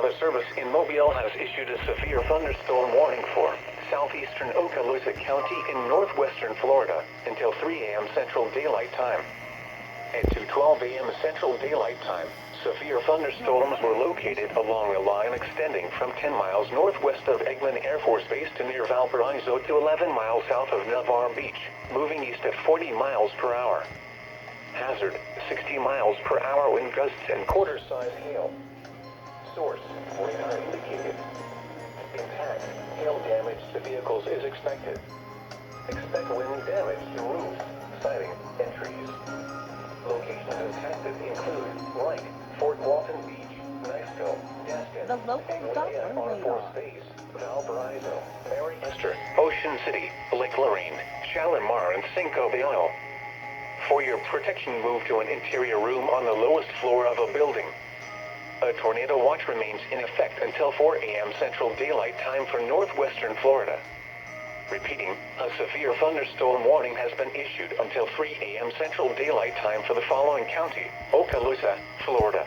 Weather Service in Mobile has issued a severe thunderstorm warning for southeastern Okaloosa County in northwestern Florida until 3 a.m. Central Daylight Time. At 2:12 a.m. Central Daylight Time, severe thunderstorms were located along a line extending from 10 miles northwest of Eglin Air Force Base to near Valparaiso to 11 miles south of Navarre Beach, moving east at 40 miles per hour. Hazard, 60 miles per hour wind gusts and quarter-size hail. Source, radar indicated. Impact, hail damage to vehicles is expected. Expect wind damage to roofs, siding, and trees. Locations impacted include Lake, Fort Walton Beach, Niceville, Destin, The local Air Doppler Force radar. Base, Valparaiso, Mary Esther, Ocean City, Lake Lorraine, Shalimar, and Cinco de Oro. For your protection, move to an interior room on the lowest floor of a building. A tornado watch remains in effect until 4 a.m. Central Daylight Time for northwestern Florida. Repeating, a severe thunderstorm warning has been issued until 3 a.m. Central Daylight Time for the following county: Okaloosa, Florida.